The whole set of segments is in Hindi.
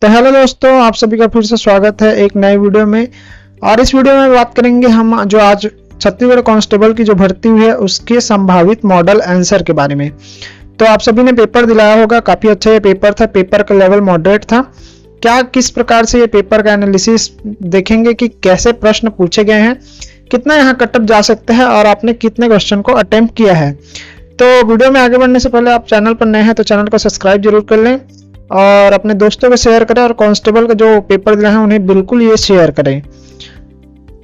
तो हेलो दोस्तों, आप सभी का फिर से स्वागत है एक नए वीडियो में। और इस वीडियो में बात करेंगे हम जो आज छत्तीसगढ़ कांस्टेबल की जो भर्ती हुई है उसके संभावित मॉडल आंसर के बारे में। तो आप सभी ने पेपर दिलाया होगा, काफी अच्छा ये पेपर था। पेपर का लेवल मॉडरेट था। क्या किस प्रकार से ये पेपर का एनालिसिस देखेंगे कि कैसे प्रश्न पूछे गए हैं, कितना यहाँ कटअप जा सकते हैं और आपने कितने क्वेश्चन को अटेम्प्ट किया है। तो वीडियो में आगे बढ़ने से पहले आप चैनल पर नए हैं तो चैनल को सब्सक्राइब जरूर कर लें और अपने दोस्तों को शेयर करें और कांस्टेबल का जो पेपर दिया है उन्हें बिल्कुल ये शेयर करें।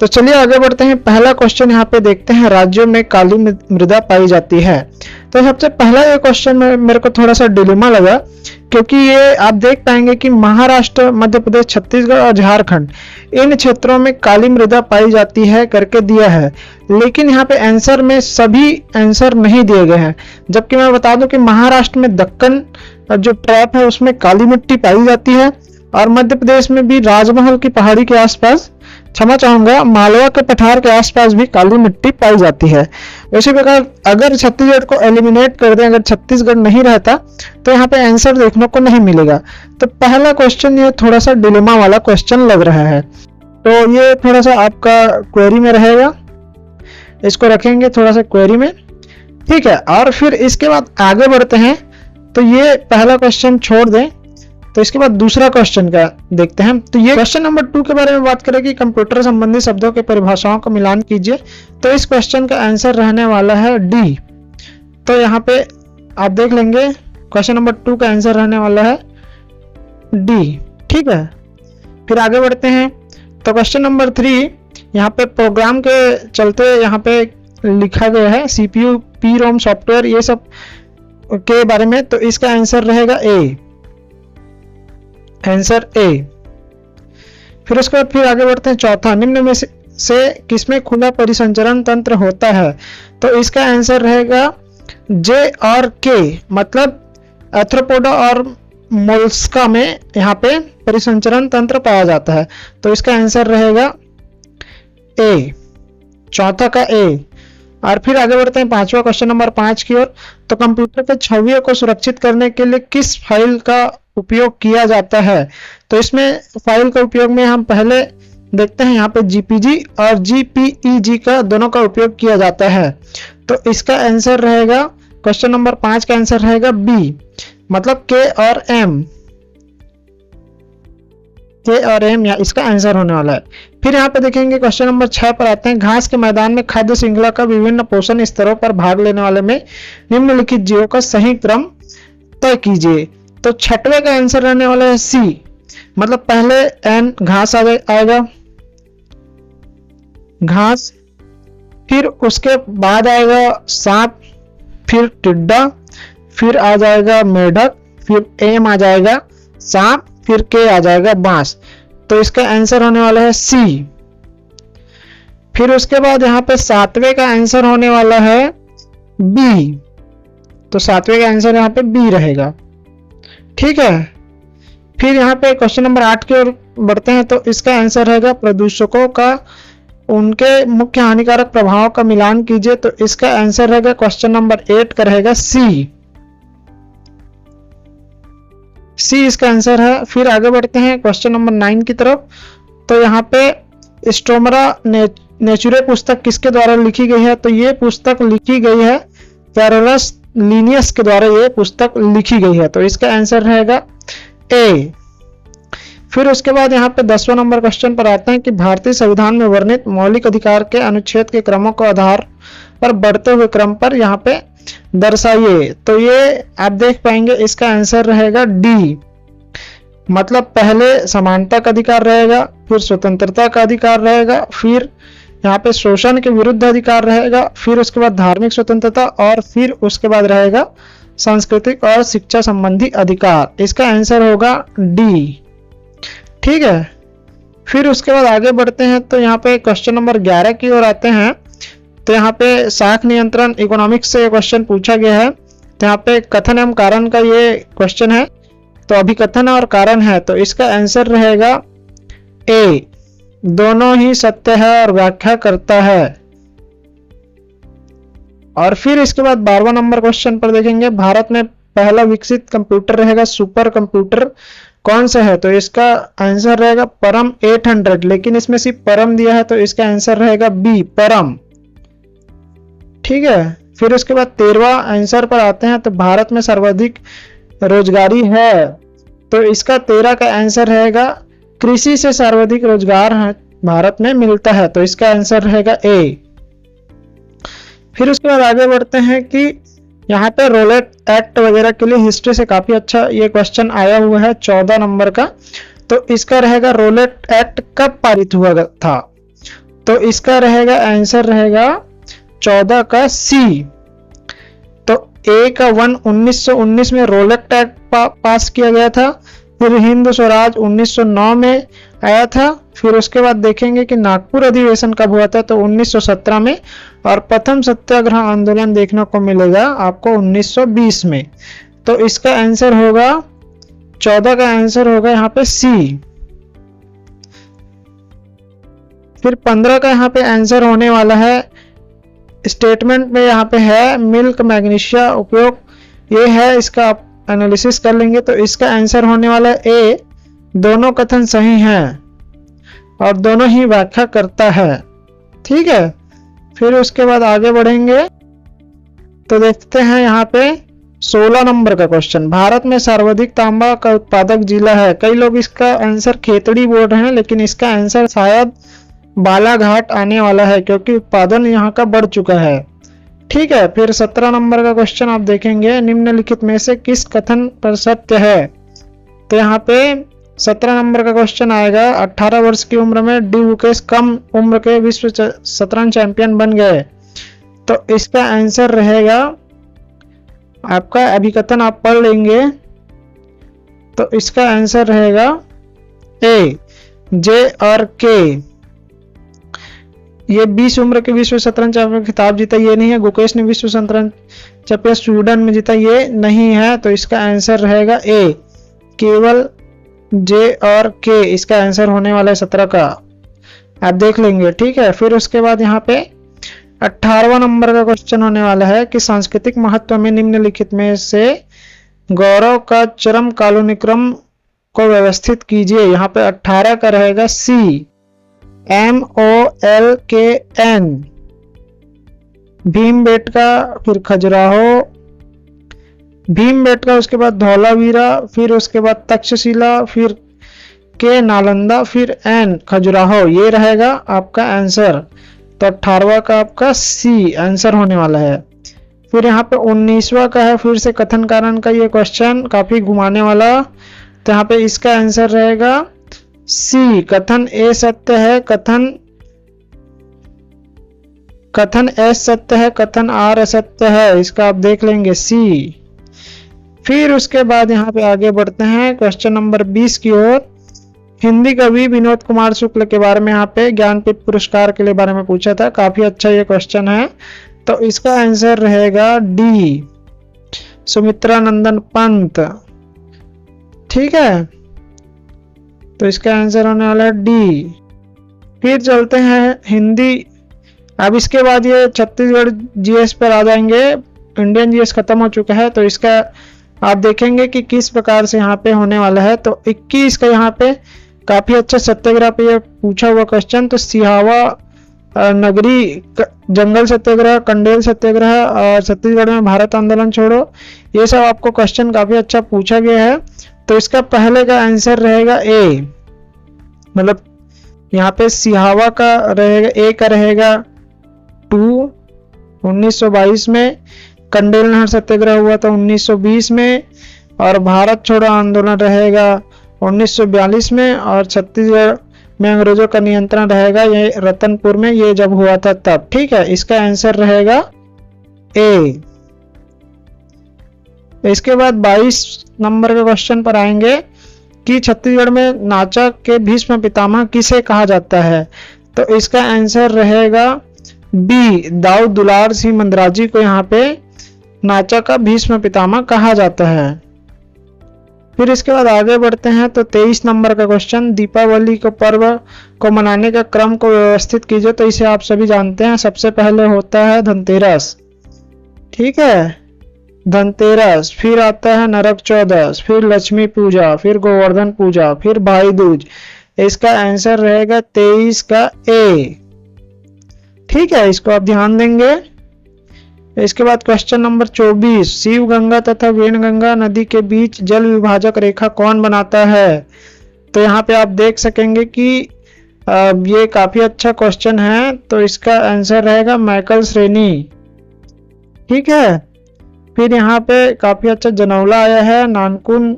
तो चलिए आगे बढ़ते हैं। पहला क्वेश्चन यहाँ पे देखते हैं, राज्यों में काली मृदा पाई जाती है। तो सबसे पहला ये क्वेश्चन में मेरे को थोड़ा सा डिलेमा लगा, क्योंकि ये आप देख पाएंगे कि महाराष्ट्र, मध्य प्रदेश, छत्तीसगढ़ और झारखंड इन क्षेत्रों में काली मृदा पाई जाती है करके दिया है, लेकिन यहाँ पे आंसर में सभी आंसर नहीं दिए गए हैं। जबकि मैं बता दूं कि महाराष्ट्र में दक्कन जो ट्रैप है उसमें काली मिट्टी पाई जाती है और मध्य प्रदेश में भी राजमहल की पहाड़ी के आसपास, क्षमा चाहूंगा, मालवा के पठार के आसपास भी काली मिट्टी पाई जाती है। उसी प्रकार अगर छत्तीसगढ़ को एलिमिनेट कर दें, अगर छत्तीसगढ़ नहीं रहता तो यहाँ पे आंसर देखने को नहीं मिलेगा। तो पहला क्वेश्चन ये थोड़ा सा डिलेमा वाला क्वेश्चन लग रहा है, तो ये थोड़ा सा आपका क्वेरी में रहेगा, इसको रखेंगे थोड़ा सा क्वेरी में, ठीक है। और फिर इसके बाद आगे बढ़ते हैं। तो ये पहला क्वेश्चन छोड़ दें, तो इसके बाद दूसरा क्वेश्चन का देखते हैं। तो ये क्वेश्चन नंबर 2 के बारे में बात करें कि कंप्यूटर संबंधी शब्दों के परिभाषाओं का मिलान कीजिए। तो इस क्वेश्चन का आंसर रहने वाला है डी। तो यहाँ पे आप देख लेंगे क्वेश्चन नंबर 2 का आंसर रहने वाला है डी, ठीक है। फिर आगे बढ़ते हैं। तो क्वेश्चन नंबर 3 यहाँ पे प्रोग्राम के चलते यहाँ पे लिखा गया है CPU, PROM सॉफ्टवेयर, ये सब के बारे में। तो इसका आंसर रहेगा ए, आंसर ए। फिर उसके बाद फिर आगे बढ़ते हैं। चौथा, निम्न में से किसमें खुला परिसंचरण तंत्र होता है। तो इसका आंसर रहेगा जे और के, मतलब आर्थ्रोपोडा और मोलस्का में यहाँ पे परिसंचरण तंत्र पाया जाता है। तो इसका आंसर रहेगा ए, चौथा का ए। और फिर आगे बढ़ते हैं पांचवा, क्वेश्चन नंबर 5 की ओर। तो कंप्यूटर के छवियों को सुरक्षित करने के लिए किस फाइल का उपयोग किया जाता है। तो इसमें फाइल का उपयोग में हम पहले देखते हैं, यहाँ पे GPG और GPEG का दोनों का उपयोग किया जाता है। तो इसका आंसर रहेगा, क्वेश्चन नंबर 5 का आंसर रहेगा बी, मतलब K और M, K और M या इसका आंसर होने वाला है। फिर यहाँ पे देखेंगे क्वेश्चन नंबर 6 पर आते हैं। घास के मैदान में खाद्य श्रृंखला का विभिन्न पोषण स्तरों पर भाग लेने वाले में निम्नलिखित जीवों का सही क्रम तय कीजिए। तो छठवें का आंसर रहने वाला है सी, मतलब पहले एन घास आएगा, घास, फिर उसके बाद आएगा सांप, फिर टिड्डा, फिर आ जाएगा मेढक, फिर एम आ जाएगा सांप, फिर के आ जाएगा बांस। तो इसका आंसर होने वाला है सी। फिर उसके बाद यहाँ पे सातवें का आंसर होने वाला है बी। तो सातवें का आंसर यहाँ पे बी रहेगा, ठीक है। फिर यहाँ पे क्वेश्चन नंबर 8 की ओर बढ़ते हैं। तो इसका आंसर रहेगा प्रदूषकों का उनके मुख्य हानिकारक प्रभावों का मिलान कीजिए। तो इसका आंसर रहेगा क्वेश्चन नंबर 8 का रहेगा सी, सी इसका आंसर है। फिर आगे बढ़ते हैं क्वेश्चन नंबर 9 की तरफ। तो यहाँ पे स्टोमरा नेचुरे पुस्तक किसके द्वारा लिखी गई है। तो ये पुस्तक लिखी गई है कैरोलस लिनियस के द्वारा, ये पुस्तक लिखी गई है। तो इसका आंसर रहेगा ए। फिर उसके बाद यहाँ पे 10वां नंबर क्वेश्चन पर आते हैं कि भारतीय संविधान में वर्णित मौलिक अधिकार के अनुच्छेद के क्रमों को आधार पर बढ़ते हुए क्रम पर यहाँ पे दर्शाइए। तो ये आप देख पाएंगे इसका आंसर रहेगा डी, मतलब पहले समानता का अधिकार रहेगा, फिर स्वतंत्रता का अधिकार रहेगा, फिर यहाँ पे शोषण के विरुद्ध अधिकार रहेगा, फिर उसके बाद धार्मिक स्वतंत्रता और फिर उसके बाद रहेगा सांस्कृतिक और शिक्षा संबंधी अधिकार। इसका आंसर होगा डी, ठीक है। फिर उसके बाद आगे बढ़ते हैं। तो यहाँ पे क्वेश्चन नंबर 11 की ओर आते हैं। तो यहाँ पे शाख नियंत्रण इकोनॉमिक्स से क्वेश्चन पूछा गया है। तो यहाँ पे कथन एवं कारण का ये क्वेश्चन है। तो अभिकथन और कारण है, तो इसका आंसर रहेगा ए, दोनों ही सत्य है और व्याख्या करता है। और फिर इसके बाद 12वां नंबर क्वेश्चन पर देखेंगे। भारत में पहला विकसित कंप्यूटर रहेगा सुपर कंप्यूटर कौन सा है? तो इसका आंसर रहेगा परम 800, लेकिन इसमें सिर्फ परम दिया है तो इसका आंसर रहेगा बी, परम। ठीक है, फिर उसके बाद 13वां आंसर पर आते हैं। तो भारत में सर्वाधिक रोजगारी है, तो इसका 13 का आंसर रहेगा कृषि से सर्वाधिक रोजगार भारत में मिलता है, तो इसका आंसर रहेगा ए। फिर उसके बाद आगे बढ़ते हैं कि यहाँ पे रोलेट एक्ट वगैरह के लिए हिस्ट्री से काफी अच्छा ये क्वेश्चन आया हुआ है 14 नंबर का। तो इसका रहेगा रोलेट एक्ट कब पारित हुआ था? तो इसका रहेगा आंसर रहेगा 14 का सी। तो ए का 1919 में रोलेट एक्ट पास किया गया था। फिर हिंद स्वराज 1909 में आया था। फिर उसके बाद देखेंगे कि नागपुर अधिवेशन कब हुआ था, तो 1917 में। और प्रथम सत्याग्रह आंदोलन देखने को मिलेगा आपको 1920 में। तो इसका आंसर होगा 14 का आंसर होगा यहाँ पे सी। फिर 15 का यहाँ पे आंसर होने वाला है, स्टेटमेंट में यहाँ पे है मिल्क मैग्नीशिया उपयोग, ये है, इसका आप एनालिसिस कर लेंगे। तो इसका आंसर होने वाला है ए, दोनों कथन सही हैं और दोनों ही व्याख्या करता है। ठीक है, फिर उसके बाद आगे बढ़ेंगे तो देखते हैं यहाँ पे 16 नंबर का क्वेश्चन। भारत में सर्वाधिक तांबा का उत्पादक जिला है। कई लोग इसका आंसर खेतड़ी बोल रहे हैं, लेकिन इसका आंसर शायद बालाघाट आने वाला है, क्योंकि उत्पादन यहाँ का बढ़ चुका है। ठीक है, फिर 17 नंबर का क्वेश्चन आप देखेंगे, निम्नलिखित में से किस कथन पर सत्य है? तो यहाँ पे 17 नंबर का क्वेश्चन आएगा, 18 वर्ष की उम्र में डी गुकेश कम उम्र के विश्व शतरंज चैंपियन बन गए। तो इसका आंसर रहेगा आपका, अभी कथन आप पढ़ लेंगे, तो इसका आंसर रहेगा ए, जे और के। ये 20 उम्र के विश्व शतरंज चैंपियन खिताब जीता, ये नहीं है। गुकेश ने विश्व शतरंज चैंपियन स्वीडन में जीता, ये नहीं है। तो इसका आंसर रहेगा ए, केवल जे और के इसका आंसर होने वाला है 17 का, आप देख लेंगे। ठीक है, फिर उसके बाद यहाँ पे 18वां नंबर का क्वेश्चन होने वाला है कि सांस्कृतिक महत्व में निम्नलिखित में से गौरव का चरम कालानुक्रम को व्यवस्थित कीजिए। यहाँ पे 18 का रहेगा सी, MOLKN, भीमबेटका, फिर खजुराहो, भीमबेटका, उसके बाद धौलावीरा, फिर उसके बाद तक्षशिला, फिर के नालंदा, फिर एन खजुराहो, ये रहेगा आपका आंसर। तो 18वां का आपका सी आंसर होने वाला है। फिर यहाँ पे 19वां का है, फिर से कथन कारण का ये क्वेश्चन काफी घुमाने वाला। तो यहाँ पे इसका आंसर रहेगा सी, कथन ए सत्य है, कथन एस सत्य है, कथन आर असत्य है, इसका आप देख लेंगे सी। फिर उसके बाद यहाँ पे आगे बढ़ते हैं क्वेश्चन नंबर 20 की ओर। हिंदी कवि विनोद कुमार शुक्ल के बारे में यहाँ पे ज्ञानपीठ पुरस्कार के लिए बारे में पूछा था, काफी अच्छा ये क्वेश्चन है। तो इसका आंसर रहेगा डी, सुमित्रा नंदन पंत। ठीक है, तो इसका आंसर होने वाला है डी। फिर चलते हैं हिंदी, अब इसके बाद ये छत्तीसगढ़ जीएस पर आ जाएंगे। इंडियन जीएस खत्म हो चुका है, तो इसका आप देखेंगे कि किस प्रकार से यहाँ पे होने वाला है। तो 21 का यहाँ पे काफी अच्छा सत्याग्रह पे ये पूछा हुआ क्वेश्चन। तो सिहावा नगरी जंगल सत्याग्रह, कंडेल सत्याग्रह और छत्तीसगढ़ में भारत आंदोलन छोड़ो, ये सब आपको क्वेश्चन काफी अच्छा पूछा गया है। तो इसका पहले का आंसर रहेगा ए, मतलब यहाँ पे सिहावा का रहेगा, ए का रहेगा 2, 1922 में। कंडेल नहर सत्याग्रह हुआ था 1920 में, और भारत छोड़ो आंदोलन रहेगा 1942 में, और छत्तीसगढ़ में अंग्रेजों का नियंत्रण रहेगा ये रतनपुर में, ये जब हुआ था तब। ठीक है, इसका आंसर रहेगा ए। इसके बाद 22 नंबर के क्वेश्चन पर आएंगे कि छत्तीसगढ़ में नाचा के भीष्म पितामह किसे कहा जाता है। तो इसका आंसर रहेगा बी, दाऊद दुलार सिंह मंदराजी को यहाँ पे नाचा का भीष्म पितामह कहा जाता है। फिर इसके बाद आगे बढ़ते हैं तो 23 नंबर का क्वेश्चन, दीपावली को पर्व को मनाने का क्रम को व्यवस्थित कीजिए। तो इसे आप सभी जानते हैं, सबसे पहले होता है धनतेरस। ठीक है, धनतेरस, फिर आता है नरक चौदस, फिर लक्ष्मी पूजा, फिर गोवर्धन पूजा, फिर भाई दूज। इसका आंसर रहेगा 23 का ए। ठीक है, इसको आप ध्यान देंगे। इसके बाद क्वेश्चन नंबर 24, शिव गंगा तथा वेणगंगा नदी के बीच जल विभाजक रेखा कौन बनाता है? तो यहाँ पे आप देख सकेंगे कि ये काफी अच्छा क्वेश्चन है। तो इसका आंसर रहेगा मैकल श्रेणी। ठीक है, फिर यहाँ पे काफी अच्छा जनौला आया है, नानकुन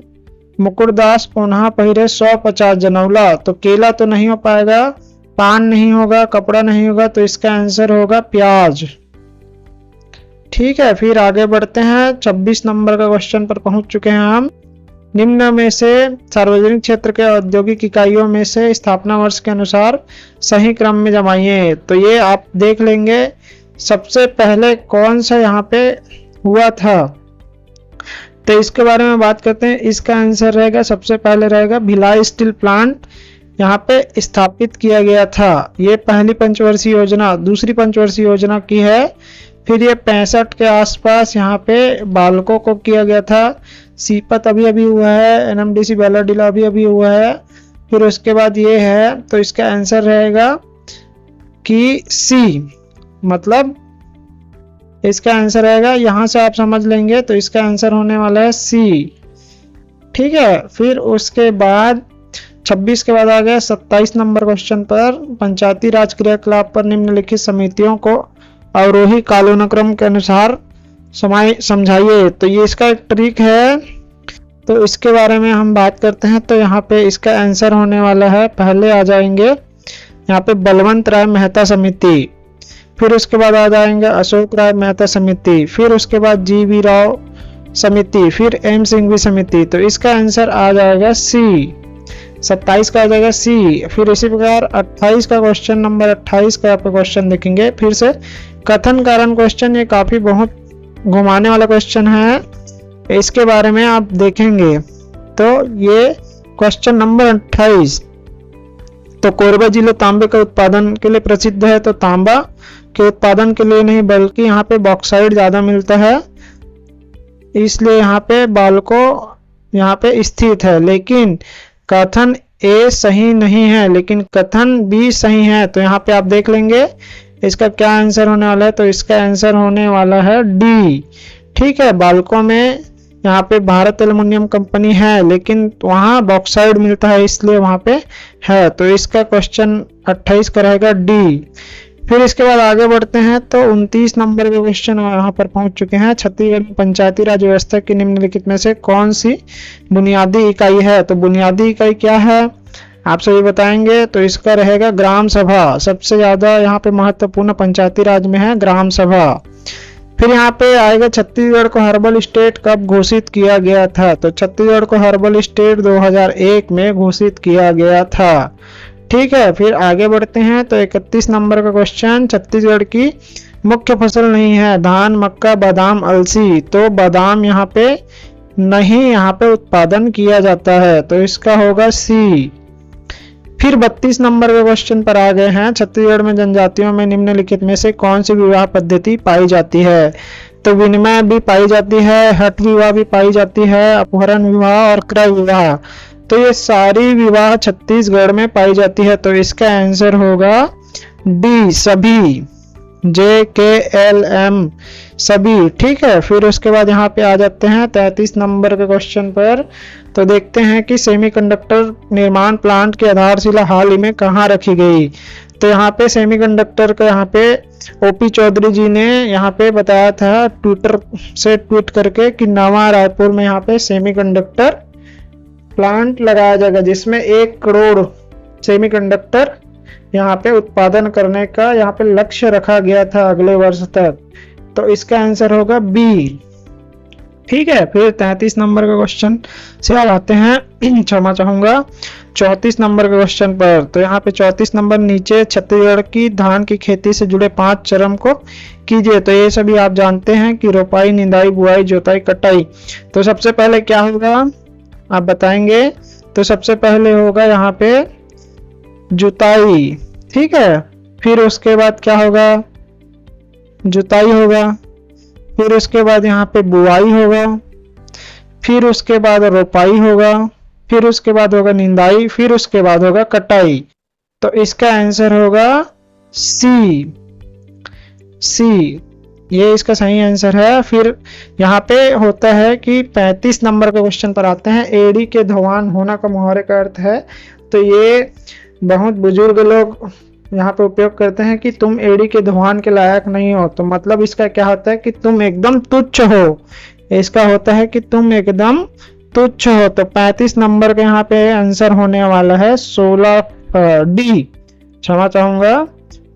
मुकुरदास पुनः पहिरे 150 जनौला। तो केला तो नहीं हो पाएगा, पान नहीं होगा, कपड़ा नहीं होगा, तो इसका आंसर होगा प्याज। ठीक है, फिर आगे बढ़ते हैं। 26 नंबर का क्वेश्चन पर पहुंच चुके हैं हम। निम्न में से सार्वजनिक क्षेत्र के औद्योगिक इकाइयों में से स्थापना वर्ष के अनुसार सही क्रम में जमाइए। तो ये आप देख लेंगे सबसे पहले कौन सा यहाँ पे हुआ था, तो इसके बारे में बात करते हैं। इसका आंसर रहेगा, सबसे पहले रहेगा भिलाई स्टील प्लांट यहाँ पे स्थापित किया गया था। ये पहली पंचवर्षीय योजना, दूसरी पंचवर्षीय योजना की है। फिर ये 65 के आसपास यहाँ पे बालकों को किया गया था। सीपत अभी अभी हुआ है, एनएमडीसी बेलाडीला अभी अभी हुआ है। फिर उसके बाद ये है, तो इसका आंसर रहेगा कि सी, मतलब इसका आंसर रहेगा, यहां से आप समझ लेंगे तो इसका आंसर होने वाला है सी। ठीक है, फिर उसके बाद 26 के बाद आ गया 27 नंबर क्वेश्चन पर। पंचायती राज क्रियाकलाप पर निम्नलिखित समितियों को अवरोही कालानुक्रम के अनुसार समझाइए। तो ये इसका एक ट्रिक है, तो इसके बारे में हम बात करते हैं। तो यहाँ पे इसका आंसर होने वाला है, पहले आ जाएंगे यहाँ पे बलवंत राय मेहता समिति, फिर उसके बाद आ जाएंगे अशोक राय मेहता समिति, फिर उसके बाद जी.वी. राव समिति, फिर एम सिंघवी समिति। तो इसका आंसर आ जाएगा सी, 27 का आ जाएगा सी। फिर इसी प्रकार 28 का क्वेश्चन नंबर 28 का आप क्वेश्चन देखेंगे फिर से कथन कारण क्वेश्चन। ये काफी बहुत घुमाने वाला क्वेश्चन है, इसके बारे में आप देखेंगे। तो ये क्वेश्चन नंबर 28, तो कोरबा जिला तांबे का उत्पादन के लिए प्रसिद्ध है। तो तांबा के उत्पादन के लिए नहीं बल्कि यहाँ पे बॉक्साइट ज्यादा मिलता है, इसलिए यहाँ पे बालको यहाँ पे स्थित है। लेकिन कथन ए सही नहीं है, लेकिन कथन बी सही है। तो यहाँ पे आप देख लेंगे इसका क्या आंसर होने वाला है। तो इसका आंसर होने वाला है डी। ठीक है, बालकों में यहाँ पे भारत एल्युमिनियम कंपनी है, लेकिन वहाँ बॉक्साइट मिलता है, इसलिए वहाँ पे है। तो इसका क्वेश्चन 28 का रहेगा डी। फिर इसके बाद आगे बढ़ते हैं। तो 29 नंबर के क्वेश्चन यहाँ पर पहुंच चुके हैं। छत्तीसगढ़ में पंचायती राज व्यवस्था की निम्नलिखित में से कौन सी बुनियादी इकाई है? तो बुनियादी इकाई क्या है आप सभी बताएंगे। तो इसका रहेगा ग्राम सभा। सबसे ज्यादा यहाँ पे महत्वपूर्ण पंचायती राज में है ग्राम सभा। फिर यहाँ पे आएगा छत्तीसगढ़ को हर्बल स्टेट कब घोषित किया गया था? तो छत्तीसगढ़ को हर्बल स्टेट 2001 में घोषित किया गया था। ठीक है, फिर आगे बढ़ते हैं। तो 31 नंबर का क्वेश्चन, छत्तीसगढ़ की मुख्य फसल नहीं है धान, मक्का, बादाम, अलसी। तो बादाम यहाँ पे नहीं, यहाँ पे उत्पादन किया जाता है, तो इसका होगा सी। फिर 32 नंबर के क्वेश्चन पर आ गए हैं। छत्तीसगढ़ में जनजातियों में निम्नलिखित में से कौन सी विवाह पद्धति पाई जाती है? तो विनिमय भी पाई जाती है, हट विवाह भी पाई जाती है, अपहरण विवाह और क्रय विवाह। तो ये सारी विवाह छत्तीसगढ़ में पाई जाती है। तो इसका आंसर होगा डी, सभी, JKLM, सभी। ठीक है, फिर उसके बाद यहाँ पे आ जाते हैं 33 नंबर के क्वेश्चन पर। तो देखते हैं कि सेमीकंडक्टर निर्माण प्लांट की आधारशिला हाल ही में कहाँ रखी गई। तो यहाँ पे सेमीकंडक्टर का यहाँ पे OP चौधरी जी ने यहाँ पे बताया था ट्विटर से ट्वीट करके कि नवा रायपुर में यहाँ पे सेमीकंडक्टर प्लांट लगाया जाएगा, जिसमें 1 करोड़ सेमीकंडक्टर यहाँ पे उत्पादन करने का यहाँ पे लक्ष्य रखा गया था अगले वर्ष तक। तो इसका आंसर होगा बी। ठीक है, फिर 33 नंबर का क्वेश्चन से आ जाते हैं, क्षमा चाहूंगा 34 नंबर के क्वेश्चन पर। तो यहाँ पे 34 नंबर नीचे छत्तीसगढ़ की धान की खेती से जुड़े 5 चरण को कीजिए। तो ये सभी आप जानते हैं कि रोपाई, निंदाई, बुआई, जोताई, कटाई। तो सबसे पहले क्या होगा आप बताएंगे। तो सबसे पहले होगा यहाँ पे जुताई। ठीक है, फिर उसके बाद क्या होगा, जुताई होगा। फिर उसके बाद यहाँ पे बुआई होगा, फिर उसके बाद रोपाई होगा, फिर उसके बाद होगा निंदाई, फिर उसके बाद होगा कटाई। तो इसका आंसर होगा सी, सी, ये इसका सही आंसर है। फिर यहाँ पे होता है कि 35 नंबर के क्वेश्चन पर आते हैं, एड़ी के धोवान होना का मुहावरे का अर्थ है। तो ये बहुत बुजुर्ग लोग यहाँ पे उपयोग करते हैं कि तुम एड़ी के धोवान के लायक नहीं हो। तो मतलब इसका क्या होता है कि तुम एकदम तुच्छ हो, इसका होता है कि तुम एकदम तुच्छ हो। तो 35 नंबर के यहाँ पे आंसर होने वाला है 16 डी, क्षमा चाहूंगा।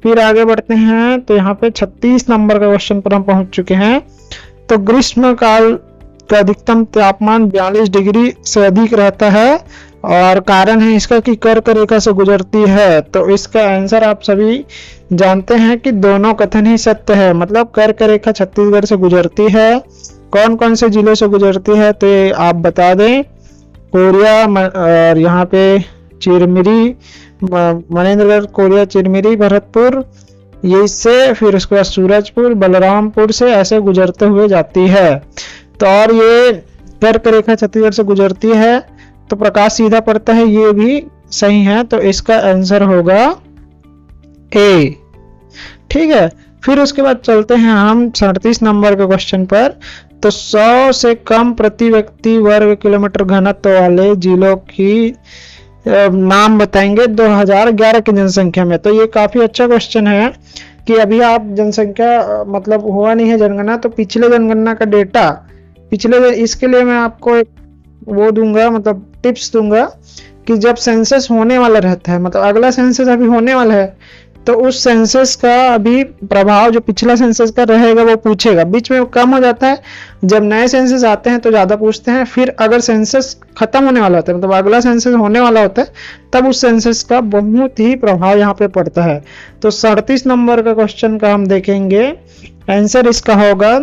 फिर आगे बढ़ते हैं तो यहाँ पे 36 नंबर के क्वेश्चन पर हम पहुंच चुके हैं। तो ग्रीष्म काल का अधिकतम तापमान 42 डिग्री से अधिक रहता है और कारण है इसका कि कर्क रेखा से गुजरती है। तो इसका आंसर आप सभी जानते हैं कि दोनों कथन ही सत्य है। मतलब कर्क रेखा छत्तीसगढ़ से गुजरती है, कौन कौन से जिलों से गुजरती है तो ये आप बता दें। कोरिया और यहाँ पे चिरमिरी, मनेन्द्रगढ़, कोरिया, चिरमिरी, भरतपुर, ये इससे, फिर उसके बाद सूरजपुर, बलरामपुर से ऐसे गुजरते हुए जाती है। तो और ये कर्क रेखा छत्तीसगढ़ से गुजरती है तो प्रकाश सीधा पड़ता है, ये भी सही है। तो इसका आंसर होगा ए, ठीक है। फिर उसके बाद चलते हैं हम 37 नंबर के क्वेश्चन पर। तो 100 से कम प्रति व्यक्ति वर्ग किलोमीटर घनत्व वाले जिलों की नाम बताएंगे 2011 की जनसंख्या में। तो ये काफी अच्छा क्वेश्चन है कि अभी आप जनसंख्या मतलब हुआ नहीं है जनगणना, तो पिछले जनगणना का डेटा पिछले, इसके लिए मैं आपको एक वो दूंगा, मतलब टिप्स दूंगा कि जब सेंसस होने वाला रहता है, मतलब अगला सेंसस अभी होने वाला है, तो उस सेंसस का अभी प्रभाव जो पिछला सेंसस का रहेगा वो पूछेगा। बीच में कम हो जाता है, जब नए सेंसस आते हैं तो ज्यादा पूछते हैं। फिर अगर सेंसस खत्म होने वाला होता है, मतलब अगला सेंसस होने वाला होता है, तब उस सेंसस का बहुत ही प्रभाव यहाँ पे पड़ता है। तो 37 नंबर का क्वेश्चन का हम देखेंगे, आंसर इसका होगा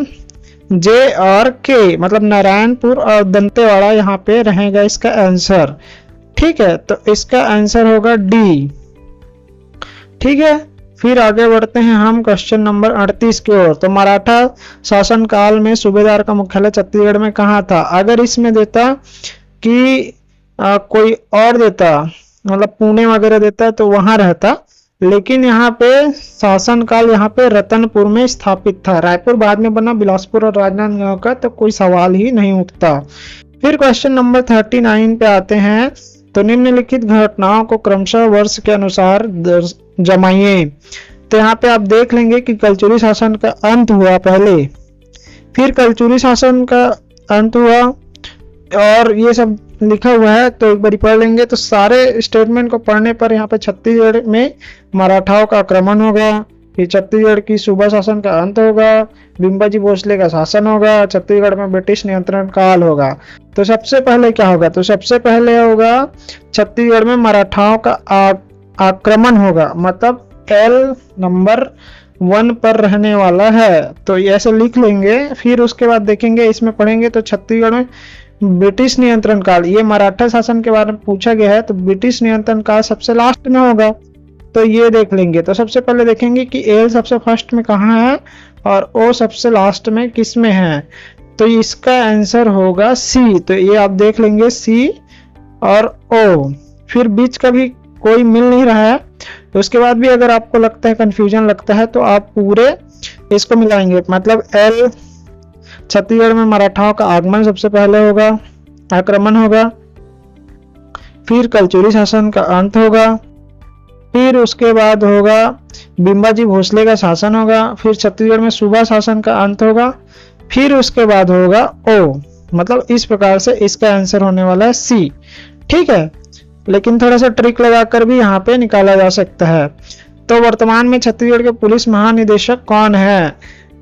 जे और के, मतलब नारायणपुर और दंतेवाड़ा यहाँ पे रहेगा इसका आंसर, ठीक है। तो इसका आंसर होगा डी, ठीक है। फिर आगे बढ़ते हैं हम क्वेश्चन नंबर 38 की ओर। तो मराठा शासन काल में सूबेदार का मुख्यालय छत्तीसगढ़ में कहाँ था? अगर इसमें देता कि कोई और देता, मतलब पुणे वगैरह देता तो वहां रहता, लेकिन यहाँ पे शासन काल यहाँ पे रतनपुर में स्थापित था। रायपुर बाद में बना, बिलासपुर और राजनांदगांव का तो कोई सवाल ही नहीं उठता। फिर क्वेश्चन नंबर 39 पे आते हैं। तो निम्नलिखित घटनाओं को क्रमशः वर्ष के अनुसार जमाइए। तो यहाँ पे आप देख लेंगे कि कलचुरी शासन का अंत हुआ पहले, फिर कलचुरी शासन का अंत हुआ और ये सब लिखा हुआ है, तो एक बार पढ़ लेंगे। तो सारे स्टेटमेंट को पढ़ने पर यहाँ पे छत्तीसगढ़ में मराठाओं का आक्रमण होगा, फिर छत्तीसगढ़ की सूबा शासन का अंत होगा, बिम्बाजी भोसले का शासन होगा, छत्तीसगढ़ में ब्रिटिश नियंत्रण काल होगा। तो सबसे पहले क्या होगा? तो सबसे पहले होगा छत्तीसगढ़ में मराठाओं का आक्रमण होगा, मतलब एल नंबर 1 पर रहने वाला है, तो ऐसे लिख लेंगे। फिर उसके बाद देखेंगे, इसमें पढ़ेंगे तो छत्तीसगढ़ में ब्रिटिश नियंत्रण काल, ये मराठा शासन के बारे में पूछा गया है, तो ब्रिटिश नियंत्रण काल सबसे लास्ट में होगा, तो ये देख लेंगे। तो सबसे पहले देखेंगे कि एल सबसे फर्स्ट में कहाँ है और ओ सबसे लास्ट में किस में है, तो इसका आंसर होगा सी। तो ये आप देख लेंगे सी और ओ, फिर बीच का भी कोई मिल नहीं रहा है। तो उसके बाद भी अगर आपको लगता है कंफ्यूजन लगता है तो आप पूरे इसको मिलाएंगे, मतलब एल छत्तीसगढ़ में मराठाओं का आगमन सबसे पहले होगा, आक्रमण होगा, फिर कलचुरी शासन का अंत होगा, फिर उसके बाद होगा बिम्बाजी भोसले का शासन होगा, फिर छत्तीसगढ़ में सूबा शासन का अंत होगा, फिर उसके बाद होगा ओ, मतलब इस प्रकार से इसका आंसर होने वाला है सी, ठीक है। लेकिन थोड़ा सा ट्रिक लगाकर भी यहाँ पे निकाला जा सकता है। तो वर्तमान में छत्तीसगढ़ के पुलिस महानिदेशक कौन है?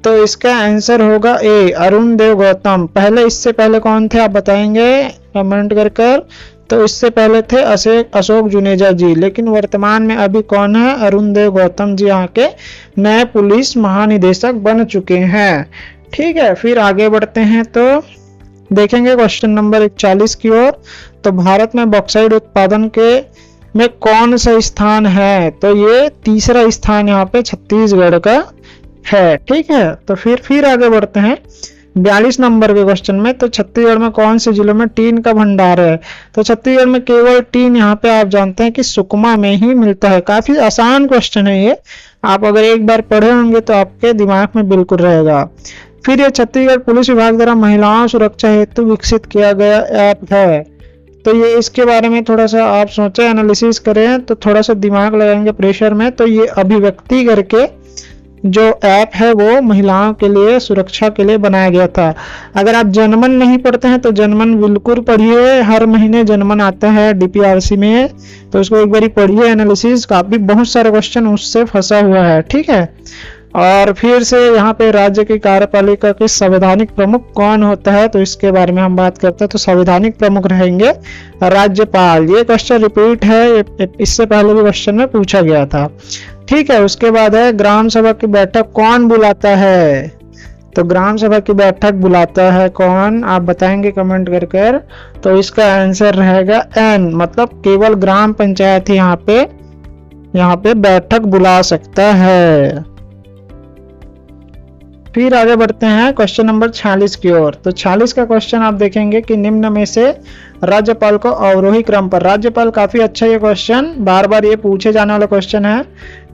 तो इसका आंसर होगा ए, अरुण देव गौतम। पहले इससे पहले कौन थे आप बताएंगे कमेंट कर। तो इससे पहले थे अशोक जुनेजा जी, लेकिन वर्तमान में अभी कौन है? अरुण देव गौतम जी यहाँ के नए पुलिस महानिदेशक बन चुके हैं, ठीक है। फिर आगे बढ़ते हैं तो देखेंगे क्वेश्चन नंबर 41 की ओर। तो भारत में बॉक्साइट उत्पादन के में कौन सा स्थान है? तो ये तीसरा स्थान यहाँ पे छत्तीसगढ़ का है। ठीक है, तो फिर आगे बढ़ते हैं 42 नंबर के क्वेश्चन में। तो छत्तीसगढ़ में कौन से जिलों में टीन का भंडार है? तो छत्तीसगढ़ में केवल टीन यहाँ पे आप जानते हैं कि सुकमा में ही मिलता है। काफी आसान क्वेश्चन है ये, आप अगर एक बार पढ़े होंगे तो आपके दिमाग में बिल्कुल रहेगा। फिर ये छत्तीसगढ़ पुलिस विभाग द्वारा महिलाओं सुरक्षा हेतु विकसित किया गया ऐप है। तो ये इसके बारे में थोड़ा सा आप सोचें, एनालिसिस करें, तो थोड़ा सा दिमाग लगाएंगे प्रेशर में। तो ये अभिव्यक्ति करके जो ऐप है वो महिलाओं के लिए सुरक्षा के लिए बनाया गया था। अगर आप जनमन नहीं पढ़ते हैं तो जनमन बिल्कुल पढ़िए, हर महीने जनमन आता है डीपीआरसी में, तो उसको एक बार पढ़िए, एनालिसिस काफी बहुत सारे क्वेश्चन उससे फंसा हुआ है। ठीक है, और फिर से यहाँ पे राज्य की कार्यपालिका के संवैधानिक प्रमुख कौन होता है, तो इसके बारे में हम बात करते हैं। तो संवैधानिक प्रमुख रहेंगे राज्यपाल। ये क्वेश्चन रिपीट है, इससे पहले भी क्वेश्चन में पूछा गया था। ठीक है, उसके बाद है ग्राम सभा की बैठक कौन बुलाता है? तो ग्राम सभा की बैठक बुलाता है कौन, आप बताएंगे कमेंट कर। तो इसका आंसर रहेगा एन, मतलब केवल ग्राम पंचायत ही यहाँ पे बैठक बुला सकता है। फिर आगे बढ़ते हैं क्वेश्चन नंबर 46 की ओर। तो 46 का क्वेश्चन आप देखेंगे कि निम्न में से राज्यपाल को अवरोही क्रम पर, राज्यपाल काफी अच्छा ये क्वेश्चन, बार बार ये पूछे जाने वाला क्वेश्चन है।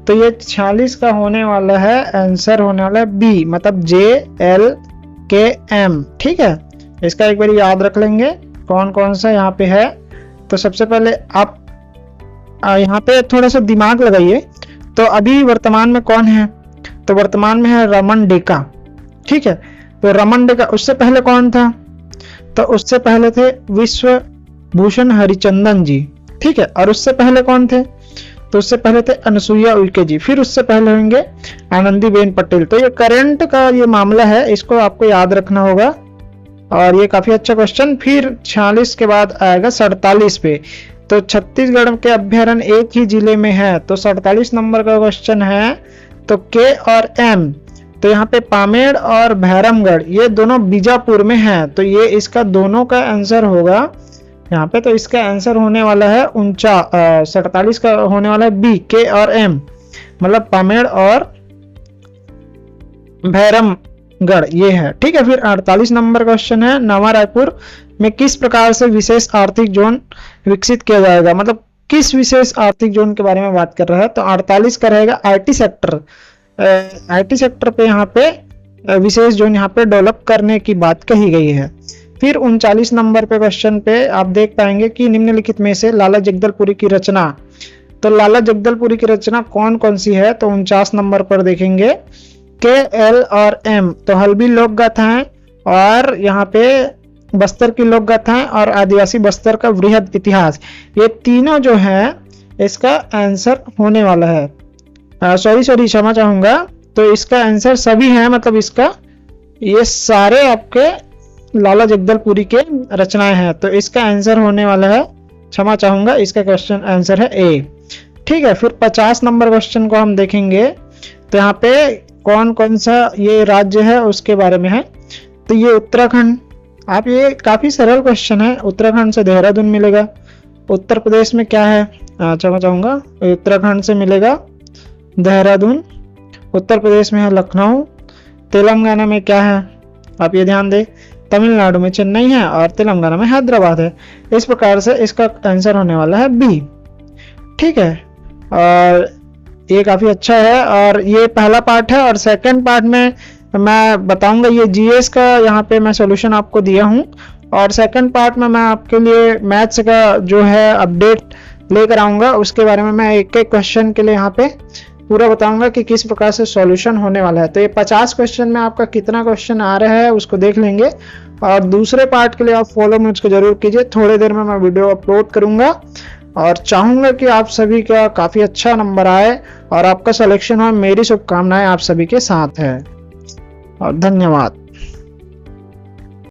तो ये 46 का होने वाला है, आंसर होने वाला है बी, मतलब JLKM। ठीक है, इसका एक बार याद रख लेंगे कौन कौन सा यहाँ पे है। तो सबसे पहले आप यहाँ पे थोड़ा सा दिमाग लगाइए। तो अभी वर्तमान में कौन है? तो वर्तमान में है रमन डेका। ठीक है, तो रमन डेका, उससे पहले कौन था? तो उससे पहले थे विश्वभूषण हरिचंदन जी। ठीक है, और उससे पहले कौन थे? तो उससे पहले थे अनसुईया उइके जी। फिर उससे पहले होंगे आनंदीबेन पटेल। तो ये करंट का ये मामला है, इसको आपको याद रखना होगा, और ये काफी अच्छा क्वेश्चन। फिर 46 के बाद आएगा 47 पे। तो छत्तीसगढ़ के अभ्यारण्य एक ही जिले में है। तो 47 नंबर का क्वेश्चन है। तो के और एम, तो यहाँ पे पामेड़ और भैरमगढ़ ये दोनों बीजापुर में है। तो ये इसका दोनों का आंसर होगा यहाँ पे। तो इसका आंसर होने वाला है 47 का होने वाला है बी, के और एम, मतलब पामेड़ और भैरमगढ़ ये है। ठीक है, फिर 48 नंबर क्वेश्चन है, नवा रायपुर में किस प्रकार से विशेष आर्थिक जोन विकसित किया जाएगा, मतलब किस विशेष आर्थिक जोन के बारे में बात कर रहा है। तो 48 का रहेगा आईटी सेक्टर। आईटी सेक्टर पे यहाँ पे विशेष जोन यहाँ पे डेवलप करने की बात कही गई है। फिर 39 नंबर पे क्वेश्चन पे आप देख पाएंगे कि निम्नलिखित में से लाला जगदलपुरी की रचना, तो लाला जगदलपुरी की रचना कौन कौन सी है? तो 49 नंबर पर देखेंगे के, एल और एम। तो हल्बी लोक गाथाएं, और यहाँ पे बस्तर की लोक गाथाएं, और आदिवासी बस्तर का वृहद इतिहास, ये तीनों जो है इसका आंसर होने वाला है। सॉरी क्षमा चाहूंगा। तो इसका आंसर सभी है, मतलब इसका ये सारे आपके लाला जगदलपुरी के रचनाएं हैं। तो इसका आंसर होने वाला है, क्षमा चाहूंगा, इसका क्वेश्चन आंसर है ए। ठीक है, फिर 50 नंबर क्वेश्चन को हम देखेंगे। तो यहाँ पे कौन कौन सा ये राज्य है उसके बारे में है। तो ये उत्तराखंड, आप ये काफी सरल क्वेश्चन है, उत्तराखंड से देहरादून मिलेगा। उत्तर प्रदेश में क्या है, क्षमा चाहूंगा, उत्तराखंड से मिलेगा देहरादून। उत्तर प्रदेश में है लखनऊ। तेलंगाना में क्या है, आप ये ध्यान दें, तमिलनाडु में चेन्नई है, और तेलंगाना में हैदराबाद है। इस प्रकार से इसका आंसर होने वाला है बी। ठीक है, और ये काफी अच्छा है। और ये पहला पार्ट है, और सेकंड पार्ट में मैं बताऊंगा ये जीएस का, यहाँ पे मैं सॉल्यूशन आपको दिया हूँ, और सेकंड पार्ट में मैं आपके लिए मैथ्स का जो है अपडेट लेकर आऊंगा। उसके बारे में मैं एक एक क्वेश्चन के लिए यहाँ पे पूरा बताऊंगा कि किस प्रकार से सॉल्यूशन होने वाला है। तो ये 50 क्वेश्चन में आपका कितना क्वेश्चन आ रहा है उसको देख लेंगे, और दूसरे पार्ट के लिए आप फॉलो मुझको जरूर कीजिए। थोड़ी देर में मैं वीडियो अपलोड करूंगा, और चाहूंगा कि आप सभी का काफी अच्छा नंबर आए और आपका सिलेक्शन हो। मेरी शुभकामनाएं आप सभी के साथ है, और धन्यवाद।